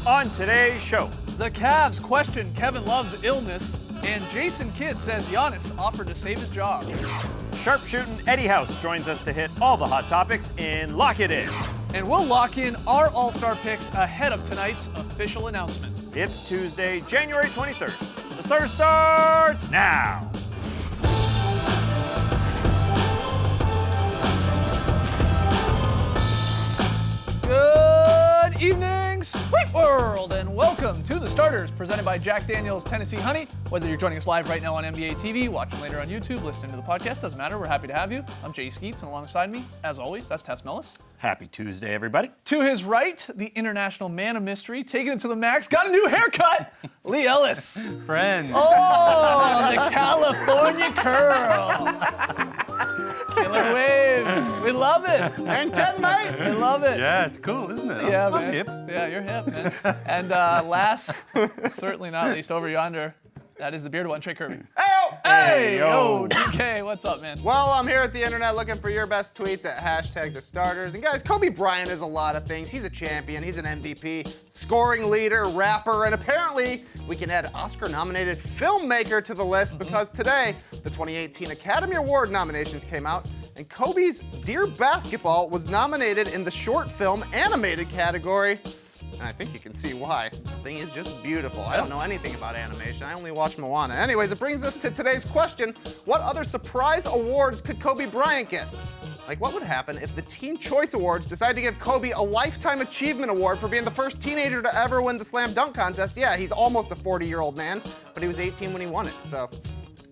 on today's show. The Cavs question Kevin Love's illness, and Jason Kidd says Giannis offered to save his job. Sharpshooting Eddie House joins us to hit all the hot topics in Lock It In. And we'll lock in our All-Star picks ahead of tonight's official announcement. It's Tuesday, January 23rd. The Starter starts now. Good evening, Sweet World, and welcome to The Starters, presented by Jack Daniel's Tennessee Honey. Whether you're joining us live right now on NBA TV, watching later on YouTube, listening to the podcast, doesn't matter. We're happy to have you. I'm Jay Skeets, and alongside me, as always, that's Tess Mellis. Happy Tuesday, everybody. To his right, the international man of mystery, taking it to the max, got a new haircut, Lee Ellis. Friend. Oh, the California curl. Killer waves. We love it. And 10, mate. We love it. Yeah, it's cool, isn't it? Yeah, I'm man. hip. Yeah, you're hip, man. And last, certainly not least, over yonder, that is the bearded one, Trey Kirby. Hey, yo, DK, what's up, man? Well, I'm here at the internet looking for your best tweets at #TheStarters. And guys, Kobe Bryant is a lot of things. He's a champion, he's an MVP, scoring leader, rapper, and apparently we can add Oscar-nominated filmmaker to the list because today the 2018 Academy Award nominations came out and Kobe's Dear Basketball was nominated in the short film animated category. And I think you can see why. This thing is just beautiful. I don't know anything about animation. I only watch Moana. Anyways, it brings us to today's question. What other surprise awards could Kobe Bryant get? Like, what would happen if the Teen Choice Awards decided to give Kobe a Lifetime Achievement Award for being the first teenager to ever win the slam dunk contest? Yeah, he's almost a 40-year-old man, but he was 18 when he won it, so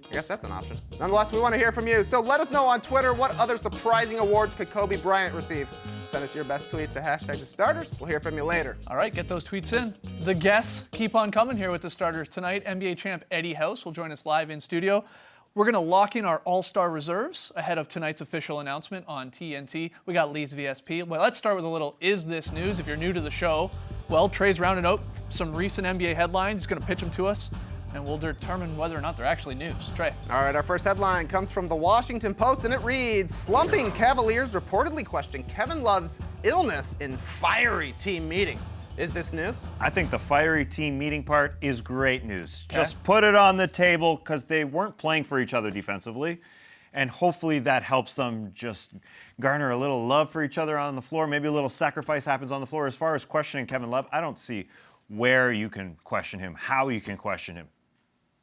I guess that's an option. Nonetheless, we want to hear from you. So let us know on Twitter what other surprising awards could Kobe Bryant receive. Send us your best tweets to #TheStarters. We'll hear from you later. All right, get those tweets in. The guests keep on coming here with the starters tonight. NBA champ Eddie House will join us live in studio. We're going to lock in our All-Star reserves ahead of tonight's official announcement on TNT. We got Lee's VSP. Well, let's start with a little Is This News? If you're new to the show, well, Trey's rounded out some recent NBA headlines. He's going to pitch them to us, and we'll determine whether or not they're actually news. Trey. All right, our first headline comes from the Washington Post, and it reads, slumping Cavaliers reportedly question Kevin Love's illness in fiery team meeting. Is this news? I think the fiery team meeting part is great news. Okay. Just put it on the table because they weren't playing for each other defensively. And hopefully that helps them just garner a little love for each other on the floor. Maybe a little sacrifice happens on the floor. As far as questioning Kevin Love, I don't see where you can question him, how you can question him.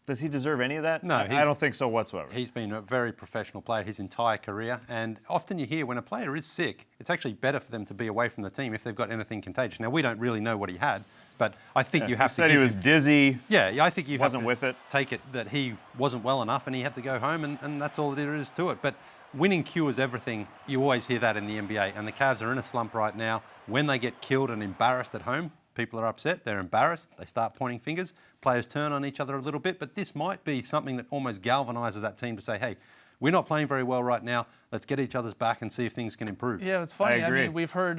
Does he deserve any of that? No, I don't think so whatsoever. He's been a very professional player his entire career, and often you hear when a player is sick, it's actually better for them to be away from the team if they've got anything contagious. Now, we don't really know what he had, but I think you have to said he was dizzy. Yeah, I think you wasn't have to with it. take it that he wasn't well enough and he had to go home, and that's all there is to it. But winning cures everything. You always hear that in the NBA, and the Cavs are in a slump right now. When they get killed and embarrassed at home, people are upset, they're embarrassed, they start pointing fingers, players turn on each other a little bit, but this might be something that almost galvanises that team to say, hey, we're not playing very well right now, let's get each other's back and see if things can improve. Yeah, it's funny. I agree. mean, we've heard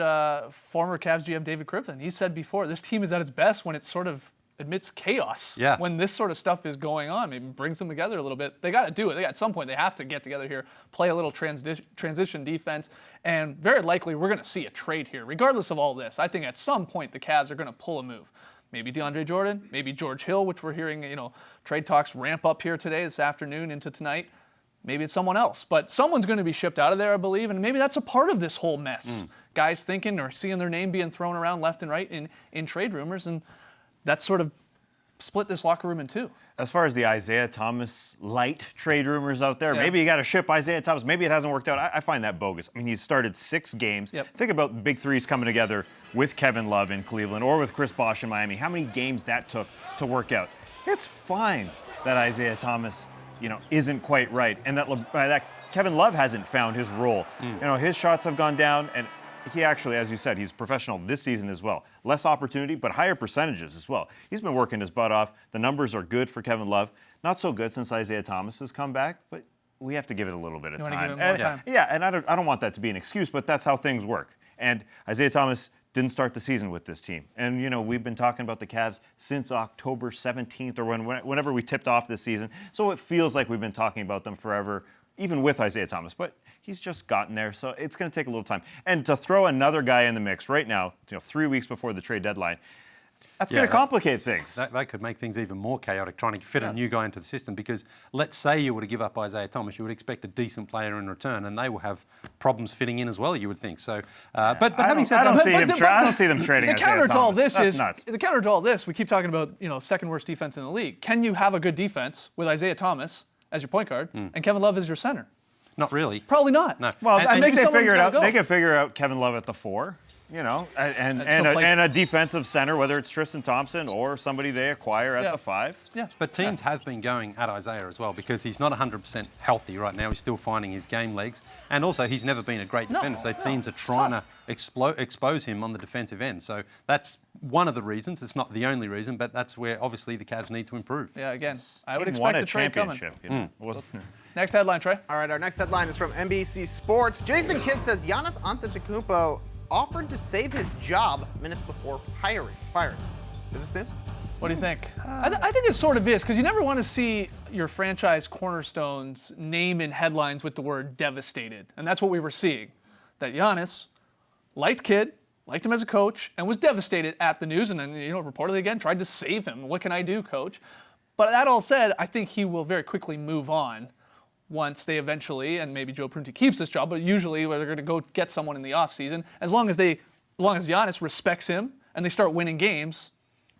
former Cavs GM David Griffin. He said before, this team is at its best when it sort of admits chaos. Yeah. When this sort of stuff is going on, maybe brings them together a little bit. They got to do it. At some point, they have to get together here, play a little transition defense, and very likely we're going to see a trade here. Regardless of all this, I think at some point the Cavs are going to pull a move. Maybe DeAndre Jordan, maybe George Hill, which we're hearing, trade talks ramp up here today, this afternoon into tonight. Maybe it's someone else, but someone's going to be shipped out of there, I believe, and maybe that's a part of this whole mess. Guys thinking or seeing their name being thrown around left and right in trade rumors, and that's sort of split this locker room in two. As far as the Isaiah Thomas light trade rumors out there, maybe you got to ship Isaiah Thomas. Maybe it hasn't worked out. I find that bogus. I mean, he's started 6 games. Yep. Think about the big threes coming together with Kevin Love in Cleveland or with Chris Bosh in Miami. How many games that took to work out? It's fine that Isaiah Thomas, isn't quite right, and that Kevin Love hasn't found his role. His shots have gone down, and he actually, as you said, he's professional this season as well. Less opportunity, but higher percentages as well. He's been working his butt off. The numbers are good for Kevin Love. Not so good since Isaiah Thomas has come back, but we have to give it a little bit of You wanna time. give it more time. Yeah, and I don't want that to be an excuse, but that's how things work. And Isaiah Thomas didn't start the season with this team. And, we've been talking about the Cavs since October 17th or whenever we tipped off this season. So it feels like we've been talking about them forever, even with Isaiah Thomas. But he's just gotten there, so it's going to take a little time. And to throw another guy in the mix right now, 3 weeks before the trade deadline, That's going to complicate things. That could make things even more chaotic, trying to fit a new guy into the system, because let's say you were to give up Isaiah Thomas, you would expect a decent player in return, and they will have problems fitting in as well, you would think. So, but having said I don't that... see them trading the Isaiah counter to all Thomas. this is nuts. the counter to all this. We keep talking about second worst defense in the league. Can you have a good defense with Isaiah Thomas as your point guard and Kevin Love as your center? Not really. Probably not. No. Well, And- I and think they someone's figured gotta out. go. They could figure out Kevin Love at the 4, and a defensive center, whether it's Tristan Thompson or somebody they acquire at the 5. Yeah. But teams have been going at Isaiah as well, because he's not 100% healthy right now. He's still finding his game legs. And also, he's never been a great defender. So teams are trying to expose him on the defensive end. So that's one of the reasons. It's not the only reason, but that's where obviously the Cavs need to improve. Yeah. Again, I would Team expect won a the trade coming. championship. You know? It wasn't- Next headline, Trey. All right, our next headline is from NBC Sports. Jason Kidd says Giannis Antetokounmpo offered to save his job minutes before firing. Is this news? What do you think? I think it sort of is, because you never want to see your franchise cornerstone's name in headlines with the word devastated. And that's what we were seeing. That Giannis liked Kidd, liked him as a coach, and was devastated at the news, and then, reportedly again tried to save him. What can I do, coach? But that all said, I think he will very quickly move on once they eventually, and maybe Joe Prunty keeps this job, but usually they're going to go get someone in the offseason. As long as Giannis respects him and they start winning games,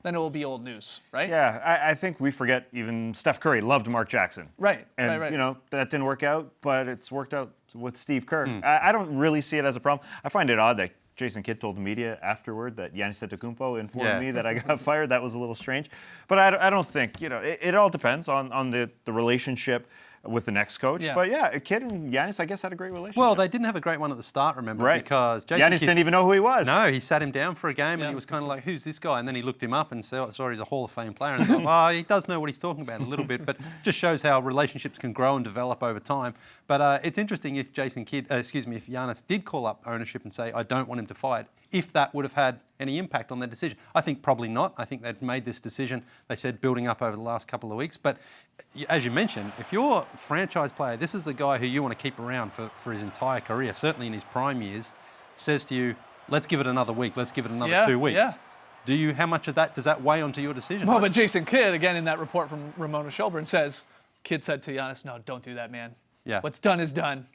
then it will be old news, right? Yeah, I think we forget even Steph Curry loved Mark Jackson. Right, And, right. that didn't work out, but it's worked out with Steve Kerr. I don't really see it as a problem. I find it odd that Jason Kidd told the media afterward that Giannis Antetokounmpo informed me that I got fired. That was a little strange. But I don't think, it all depends on the relationship with the next coach. Yeah. But yeah, Kidd and Giannis, I guess, had a great relationship. Well, they didn't have a great one at the start, remember? Right. Because Jason Giannis Kidd, didn't even know who he was. No, he sat him down for a game Yeah. and he was kind of like, who's this guy? And then he looked him up and saw he's a Hall of Fame player. And thought, well, he does know what he's talking about a little bit, but just shows how relationships can grow and develop over time. But it's interesting if if Giannis did call up ownership and say, I don't want him to fight, if that would have had any impact on their decision. I think probably not. I think they'd made this decision, they said, building up over the last couple of weeks. But as you mentioned, if you're a franchise player, this is the guy who you want to keep around for his entire career, certainly in his prime years, says to you, let's give it another week, let's give it another 2 weeks. Yeah. How much of that, does that weigh onto your decision? Well, but Jason Kidd, again, in that report from Ramona Shelburne, says, Kidd said to Giannis, no, don't do that, man. Yeah. What's done is done.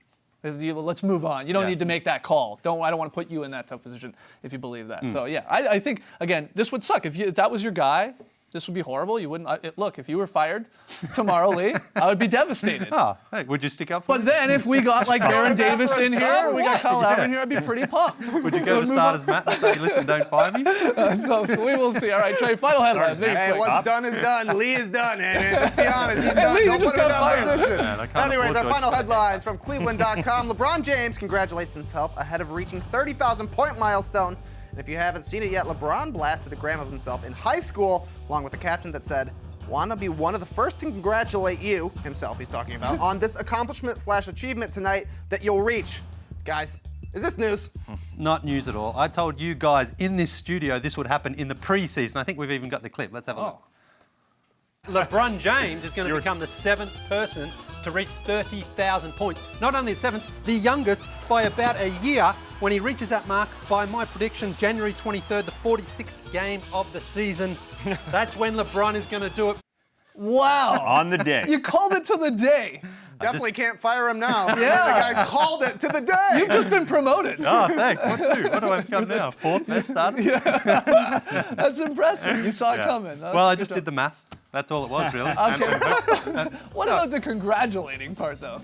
Let's move on. You don't need to make that call. I don't want to put you in that tough position if you believe that. So, yeah, I think, again, this would suck. If that was your guy, this would be horrible. You wouldn't. Look, if you were fired tomorrow, Lee, I would be devastated. Oh, hey, would you stick up for But him? then if we got like Baron Davis in here, we got Kyle Lowry in here, I'd be pretty pumped. Would you go to starters, Matt, and say, listen, don't fire me? So we will see. All right, Trey, final headlines. Make it Hey, quick. what's done is done. Lee is done. And just be honest, he's done. Lee, you Don't just put him in got that fired. position. Man, I can't Anyways, afford our George final Floyd. headlines from Cleveland.com. LeBron James congratulates himself ahead of reaching 30,000-point milestone. And if you haven't seen it yet, LeBron blasted a gram of himself in high school, along with a caption that said, "Want to be one of the first to congratulate you," himself he's talking about, "on this accomplishment/achievement tonight that you'll reach." Guys, is this news? Not news at all. I told you guys in this studio this would happen in the preseason. I think we've even got the clip. Let's have a look. LeBron James is going to become the 7th person to reach 30,000 points. Not only the 7th, the youngest by about a year when he reaches that mark by my prediction, January 23rd, the 46th game of the season. That's when LeBron is going to do it. Wow. On the day. You called it to the day. Definitely can't fire him now. Yeah. The guy called it to the day. You've just been promoted. Oh, thanks. What do I become now? 4th best starter? That's impressive. You saw it coming. Well, I just did the math. That's all it was, really. Okay. What about the congratulating part, though?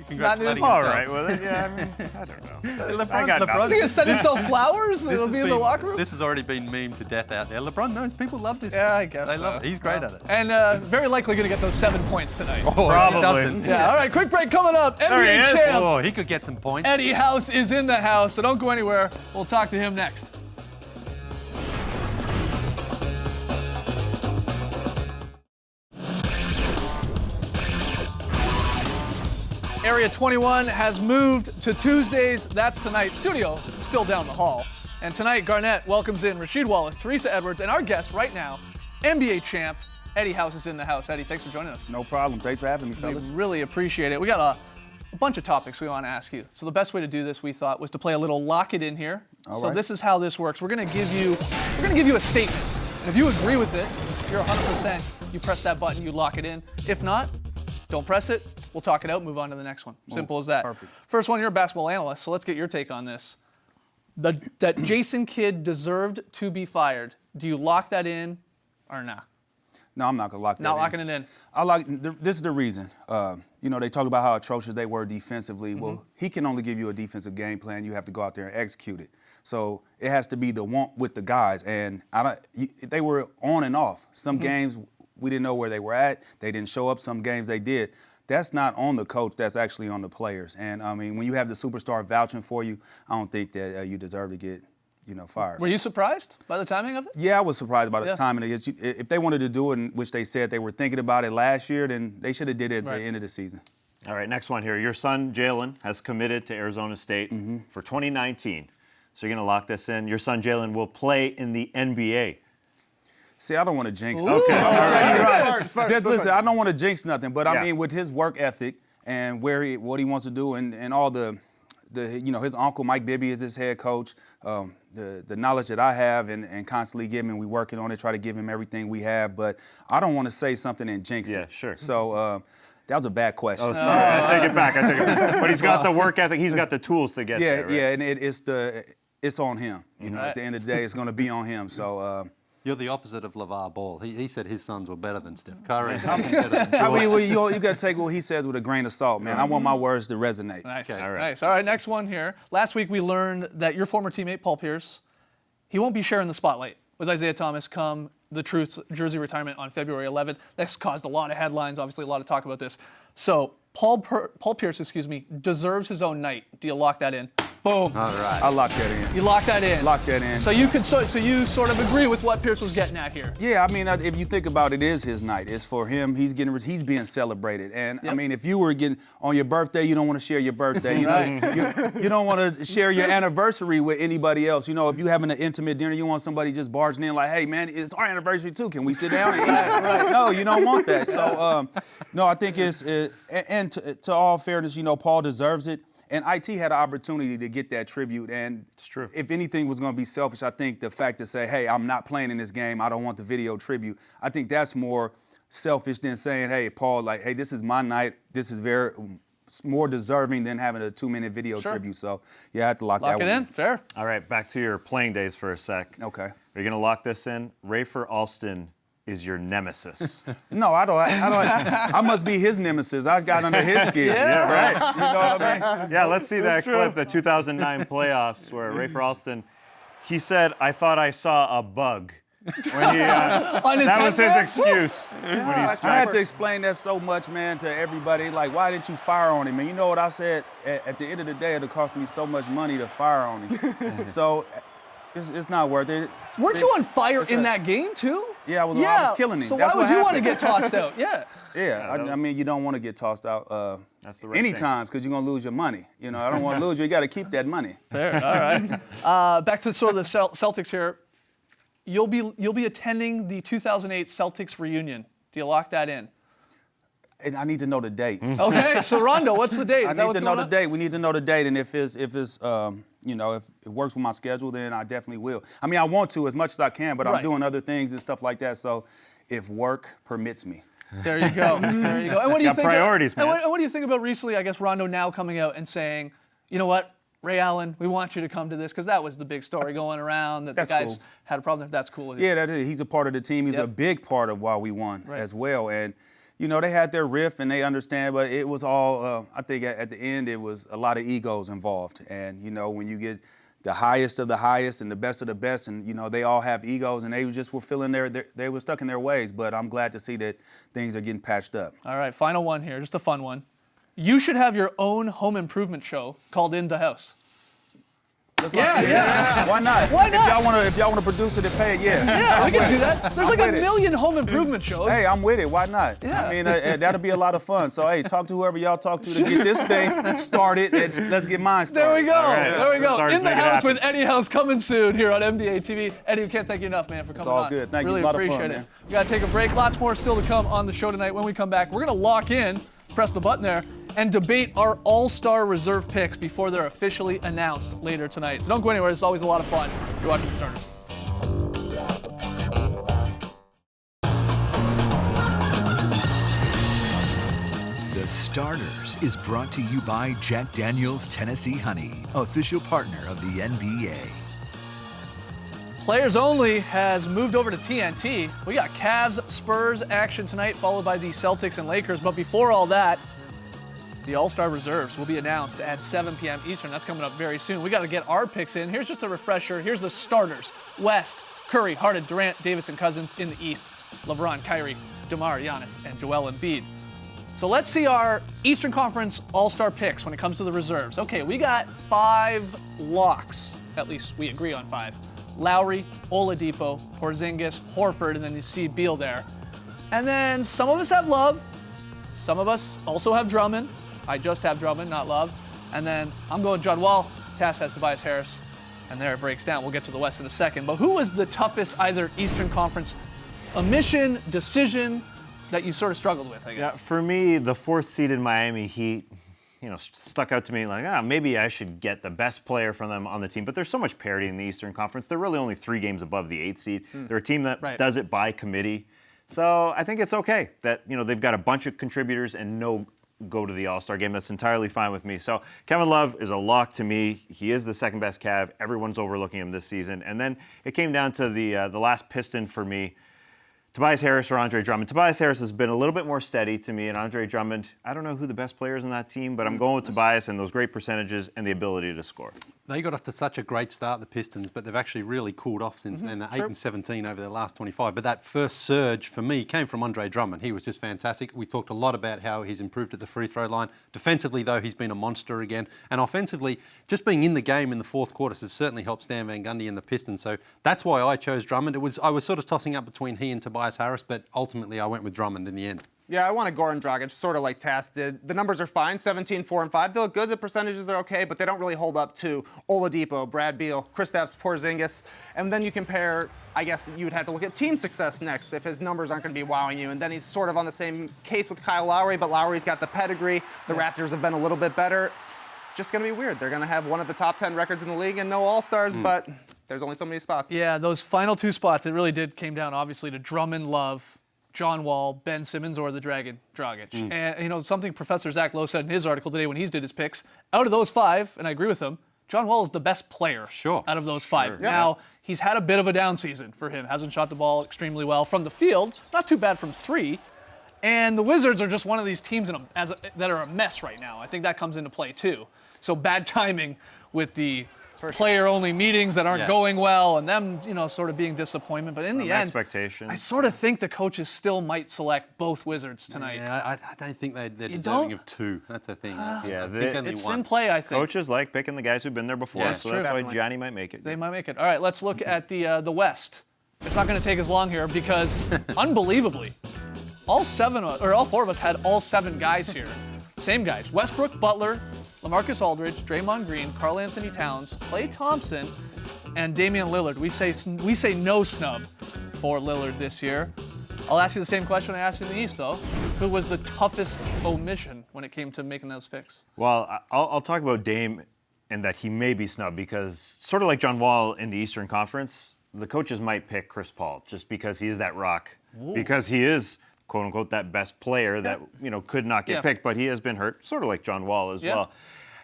Congratulating All himself. right. Well, yeah. I mean, I don't know. LeBron, I got LeBron, nothing. Is he gonna send himself flowers? It'll be in the locker room. This has already been memed to death out there. LeBron knows people love this. Yeah, I guess They so. love it. He's great at it. And very likely gonna get those 7 points tonight. Oh, Probably. He doesn't. Yeah. All right. Quick break coming up. he NBA is. champ Oh, he could get some points. Eddie House is in the house, so don't go anywhere. We'll talk to him next. Area 21 has moved to Tuesdays. That's tonight. Studio still down the hall. And tonight, Garnett welcomes in Rasheed Wallace, Teresa Edwards, and our guest right now, NBA champ Eddie House is in the house. Eddie, thanks for joining us. No problem. Thanks for having me, We fellas. really appreciate it. We got a bunch of topics we want to ask you. So the best way to do this, we thought, was to play a little lock it in here. All so right. this is how this works. We're going to give you a statement. And if you agree with it, you're 100%, you press that button, you lock it in. If not, don't press it. We'll talk it out, move on to the next one. Simple as that. Perfect. First one, you're a basketball analyst, so let's get your take on this. That Jason Kidd deserved to be fired. Do you lock that in or not? No, I'm not gonna lock that Not in. locking it in. This is the reason. They talk about how atrocious they were defensively. Well, he can only give you a defensive game plan. You have to go out there and execute it. So it has to be the want with the guys, and they were on and off. Some games we didn't know where they were at. They didn't show up. Some games they did. That's not on the coach. That's actually on the players. And I mean, when you have the superstar vouching for you, I don't think that you deserve to get, fired. Were you surprised by the timing of it? Yeah, I was surprised by the Yeah. timing. If they wanted to do it, which they said they were thinking about it last year, then they should have did it at Right. the end of the season. All right, next one here. Your son, Jalen, has committed to Arizona State for 2019. So you're going to lock this in. Your son, Jalen, will play in the NBA. See, I don't want to jinx. Ooh. Okay, All right. Listen, I don't want to jinx nothing, but Yeah. I mean, with his work ethic and what he wants to do, and all the his uncle Mike Bibby is his head coach. The knowledge that I have and constantly give him, we working on it, try to give him everything we have. But I don't want to say something and jinx it. Yeah, sure. So that was a bad question. Oh, sorry. I take it back. But he's got the work ethic. He's got the tools to get there. Right? Yeah, and it's on him. Right. At the end of the day, it's going to be on him. So. You're the opposite of LeVar Ball. He said his sons were better than Steph Curry. I'm better than I Jordan. mean, you got to take what he says with a grain of salt, man. I want my words to resonate. Nice. Okay. All right. Nice. All right, next one here. Last week we learned that your former teammate, Paul Pierce, he won't be sharing the spotlight with Isaiah Thomas come the Truth's jersey retirement on February 11th. That's caused a lot of headlines, obviously a lot of talk about this. So Paul Pierce, deserves his own night. Do you lock that in? Boom. All right. I lock that in. You lock that in. Lock that in. So you sort of agree with what Pierce was getting at here. Yeah, I mean, if you think about it, it is his night. It's for him. He's being celebrated. And Yep. I mean, if you were getting on your birthday, you don't want to share your birthday. You know, you don't want to share your anniversary with anybody else. You know, if you're having an intimate dinner, you want somebody just barging in like, hey, man, it's our anniversary too. Can we sit down and eat? No, you don't want that. So, no, I think and to all fairness, Paul deserves it. And IT had an opportunity to get that tribute, and It's true. If anything was going to be selfish, I think the fact to say, hey, I'm not playing in this game, I don't want the video tribute, I think that's more selfish than saying, hey, Paul, like, hey, this is my night, this is more deserving than having a 2-minute video Sure. tribute. So, yeah, I have to lock that Lock it one in. Fair. All right, back to your playing days for a sec. Okay. Are you going to lock this in? Rafer Alston is your nemesis. No, I don't. I must be his nemesis. I got under his skin. Yeah, right. You know what I mean? Yeah, let's see that clip, the 2009 playoffs, where Rafer Alston, he said, I thought I saw a bug. When he, On his that was his headband? excuse. When he I struck. had to explain that so much, man, to everybody. Like, why didn't you fire on him? And you know what I said? At the end of the day, it'll cost me so much money to fire on him. So it's not worth it. Weren't you on fire It's in a- that game too? Yeah, I was killing him. So That's why what would you want to happened. get tossed out? Yeah. Yeah, that I was- mean, you don't want to get tossed out That's the right any thing. times because you're going to lose your money. I don't want to lose you. You got to keep that money. Fair. All right. Back to sort of the Celtics here. You'll be attending the 2008 Celtics reunion. Do you lock that in? And I need to know the date. Okay. So Rondo, what's the date? I Is that need what's to know going the on? date. We need to know the date, and if if it works with my schedule, then I definitely will. I mean, I want to as much as I can, but Right. I'm doing other things and stuff like that. So, if work permits me. There you go. There you go. And what do you Got think? priorities, and man. what do you think about recently? I guess Rondo now coming out and saying, you know what, Ray Allen, we want you to come to this because that was the big story going around that That's the guys cool. had a problem. That's cool with you. Yeah, that is. He's a part of the team. He's Yep. a big part of why we won Right. as well. And they had their riff and they understand, but it was all. I think at the end it was a lot of egos involved. And when you get the highest of the highest and the best of the best, and they all have egos, and they were feeling they were stuck in their ways. But I'm glad to see that things are getting patched up. All right, final one here, just a fun one. You should have your own home improvement show called In the House. Yeah. Why not? Why not? If y'all want to produce it and pay it, yeah. Yeah, we can do that. There's like with a it. million home improvement shows. Hey, I'm with it. Why not? Yeah. I mean, that'll be a lot of fun. So, hey, talk to whoever y'all talk to get this thing started. Let's get mine started. There we go. right. There we go. Start In the making it House happen. with Eddie House coming soon here on NBA TV. Eddie, we can't thank you enough, man, for coming all on. good. Thank you. Really A lot of fun, appreciate it. man. We got to take a break. Lots more still to come on the show tonight. When we come back, we're going to lock in, press the button there, and debate our all-star reserve picks before they're officially announced later tonight. So don't go anywhere. It's always a lot of fun. You're watching The Starters. Starters is brought to you by Jack Daniel's Tennessee Honey, official partner of the NBA. Players Only has moved over to TNT. We got Cavs Spurs action tonight, followed by the Celtics and Lakers. But before all that, the All-Star reserves will be announced at 7 p.m. Eastern. That's coming up very soon. We got to get our picks in. Here's just a refresher. Here's the starters. West, Curry, Harden, Durant, Davis, and Cousins. In the East, LeBron, Kyrie, DeMar, Giannis, and Joel Embiid. So let's see our Eastern Conference All-Star picks when it comes to the reserves. Okay, we got 5 locks. At least we agree on 5. Lowry, Oladipo, Porzingis, Horford, and then you see Beal there. And then some of us have Love. Some of us also have Drummond. I just have Drummond, not Love. And then I'm going John Wall. Tass has Tobias Harris. And there it breaks down. We'll get to the West in a second. But who was the toughest either Eastern Conference omission, decision that you sort of struggled with, I guess? Yeah, for me, the 4th seeded Miami Heat, stuck out to me like, maybe I should get the best player from them on the team. But there's so much parity in the Eastern Conference. They're really only 3 games above the 8th seed. They're a team that does it by committee. So I think it's okay that, they've got a bunch of contributors and no go to the All-Star game. That's entirely fine with me. So Kevin Love is a lock to me. He is the second best Cav. Everyone's overlooking him this season. And then it came down to the last piston for me. Tobias Harris or Andre Drummond. Tobias Harris has been a little bit more steady to me, and Andre Drummond, I don't know who the best player is on that team, but I'm going with Tobias and those great percentages and the ability to score. They got off to such a great start, the Pistons, but they've actually really cooled off since then. They're 8-17 over their last 25. But that first surge for me came from Andre Drummond. He was just fantastic. We talked a lot about how he's improved at the free throw line. Defensively, though, he's been a monster again. And offensively, just being in the game in the fourth quarter has certainly helped Stan Van Gundy and the Pistons. So that's why I chose Drummond. I was sort of tossing up between he and Tobias Harris, but ultimately I went with Drummond in the end. Yeah, I wanted Goran Dragic, sort of like Tass did. The numbers are fine, 17, 4, and 5. They look good. The percentages are okay, but they don't really hold up to Oladipo, Brad Beal, Kristaps Porzingis. And then you compare, I guess you would have to look at team success next if his numbers aren't going to be wowing you. And then he's sort of on the same case with Kyle Lowry, but Lowry's got the pedigree. The Raptors have been a little bit better. Just going to be weird. They're going to have one of the top 10 records in the league and no All-Stars, but there's only so many spots. Yeah, those final 2 spots, it really did came down, obviously, to Drummond, Love, John Wall, Ben Simmons, or the Dragon, Dragic. And, something Professor Zach Lowe said in his article today when he did his picks, out of those 5, and I agree with him, John Wall is the best player out of those 5. Yeah. Now, he's had a bit of a down season for him. Hasn't shot the ball extremely well from the field. Not too bad from 3. And the Wizards are just one of these teams that are a mess right now. I think that comes into play, too. So bad timing with the player-only meetings that aren't going well and them, sort of being disappointment. But in the end, expectations. I sort of think the coaches still might select both Wizards tonight. Yeah, I don't think they're deserving of 2. That's the thing. It's in play, I think. Coaches like picking the guys who've been there before, Yeah, so true. that's why Definitely. Johnny might make it. They might make it. All right, let's look at the West. It's not going to take as long here because, unbelievably, all 4 of us had all 7 guys here. Same guys: Westbrook, Butler, LaMarcus Aldridge, Draymond Green, Karl Anthony Towns, Klay Thompson, and Damian Lillard. We say no snub for Lillard this year. I'll ask you the same question I asked you in the East, though. Who was the toughest omission when it came to making those picks? Well, I'll talk about Dame and that he may be snubbed because, sort of like John Wall in the Eastern Conference, the coaches might pick Chris Paul just because he is that rock. Because he is, quote unquote, that best player that could not get picked, but he has been hurt, sort of like John Wall as well.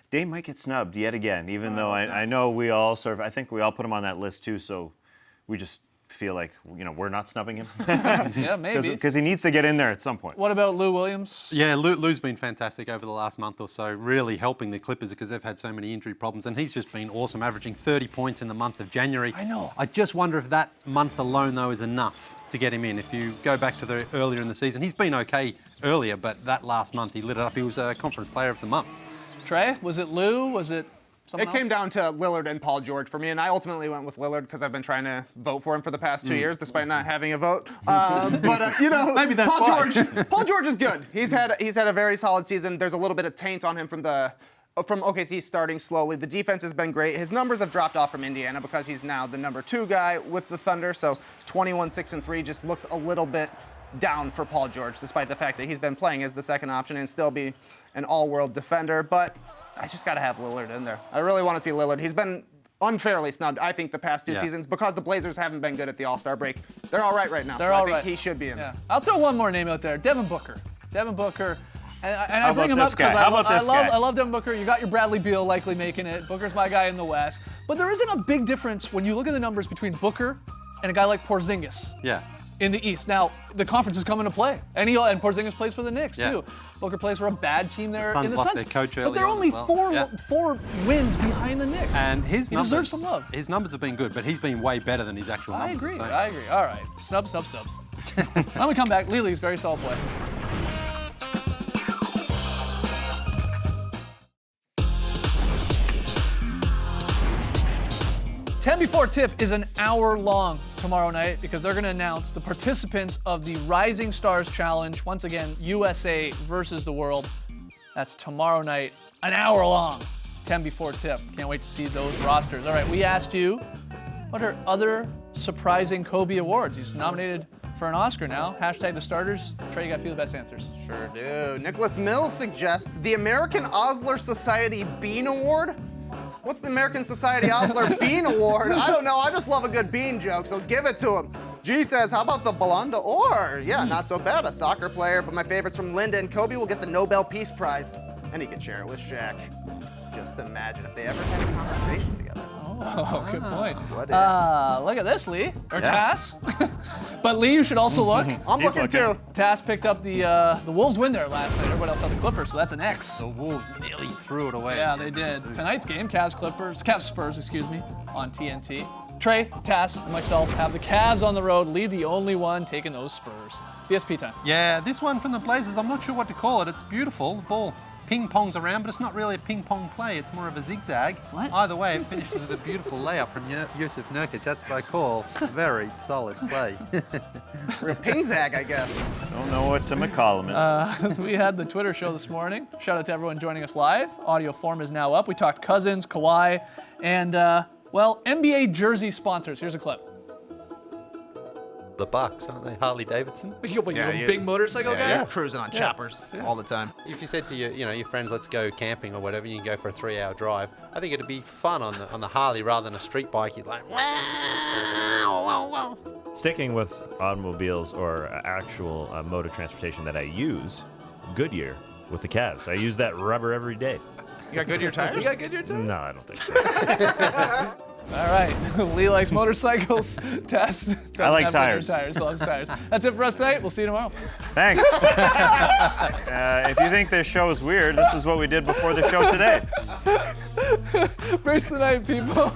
Dame might get snubbed yet again, even though I know we all I think we all put him on that list too, so we just feel like we're not snubbing him. Yeah, maybe. Because he needs to get in there at some point. What about Lou Williams? Yeah, Lou's been fantastic over the last month or so, really helping the Clippers because they've had so many injury problems, and he's just been awesome, averaging 30 points in the month of January. I know. I just wonder if that month alone, though, is enough to get him in. If you go back to the earlier in the season, he's been okay earlier, but that last month he lit it up. He was a Conference Player of the Month. Trey, was it Lou? Was it something It came else? down to Lillard and Paul George for me, and I ultimately went with Lillard because I've been trying to vote for him for the past 2 years, despite not having a vote. Maybe that's Paul why. George. Paul George is good. He's had a very solid season. There's a little bit of taint on him from OKC starting slowly. The defense has been great. His numbers have dropped off from Indiana because he's now the number 2 guy with the Thunder. So 21, 6, and 3 just looks a little bit down for Paul George, despite the fact that he's been playing as the second option and still be an all-world defender. But I just got to have Lillard in there. I really want to see Lillard. He's been unfairly snubbed, I think, the past 2 seasons because the Blazers haven't been good at the All-Star break. They're all right now. They're so all I think right. he should be in. Yeah. I'll throw one more name out there. Devin Booker. Devin Booker And I bring about him up this guy? because How about this guy? I love Devin Booker. You got your Bradley Beal likely making it. Booker's my guy in the West. But there isn't a big difference when you look at the numbers between Booker and a guy like Porzingis Yeah. in the East. Now, the conference is coming to play. And Porzingis plays for the Knicks, Yeah. too. Booker plays for a bad team there Suns in the lost Suns. their coach but early they're on only as well. four wins behind the Knicks. And his he numbers, deserves some love. His numbers have been good, but he's been way better than his actual I numbers. agree. are saying. I agree. All right. Snubs. When we come back, Lille's very solid play. 10 before tip is an hour long tomorrow night because they're going to announce the participants of the Rising Stars Challenge. Once again, USA versus the world. That's tomorrow night, an hour long. 10 before tip. Can't wait to see those rosters. All right, we asked you, what are other surprising Kobe awards? He's nominated for an Oscar now. Hashtag the starters. Trey, you got a few of the best answers. Sure do. Nicholas Mills suggests the American Osler Society Bean Award. What's the American Society Osler Bean Award? I don't know. I just love a good bean joke, so give it to him. G says, how about the Ballon d'Or? Yeah, not so bad. A soccer player, but my favorites from Linda and Kobe will get the Nobel Peace Prize, and he can share it with Shaq. Just imagine if they ever had a conversation together. Oh, good point. What if? Look at this, Lee. Or Tass. But Lee, you should also look. I'm He's looking too. Tass picked up the Wolves win there last night. Everybody else had the Clippers, so that's an X. The Wolves nearly threw it away. Yeah, they did. Tonight's game, Cavs Spurs, on TNT. Trey, Tass, and myself have the Cavs on the road. Lee, the only one taking those Spurs. VSP time. Yeah, this one from the Blazers, I'm not sure what to call it. It's beautiful. The ball ping-pongs around, but it's not really a ping-pong play. It's more of a zigzag. What? Either way, it finishes with a beautiful layup from Yusuf Nurkic. That's what I call very solid play. Real ping zag, I guess. Don't know what to McCollum it. We had the Twitter show this morning. Shout out to everyone joining us live. Audio form is now up. We talked Cousins, Kawhi, and, NBA jersey sponsors. Here's a clip. The Bucks, aren't they? Harley Davidson. You're a big motorcycle guy? Yeah, cruising on choppers all the time. If you said to your friends, let's go camping or whatever, you can go for a 3-hour drive. I think it'd be fun on the Harley rather than a street bike. You're like, wow, wow, wow. Sticking with automobiles or actual mode of transportation that I use, Goodyear with the Cavs. I use that rubber every day. You got Goodyear tires? No, I don't think so. All right. Lee likes motorcycles. Tess I like tires. tires. Loves tires. That's it for us tonight. We'll see you tomorrow. Thanks. If you think this show is weird, this is what we did before the show today. Brace the night, people.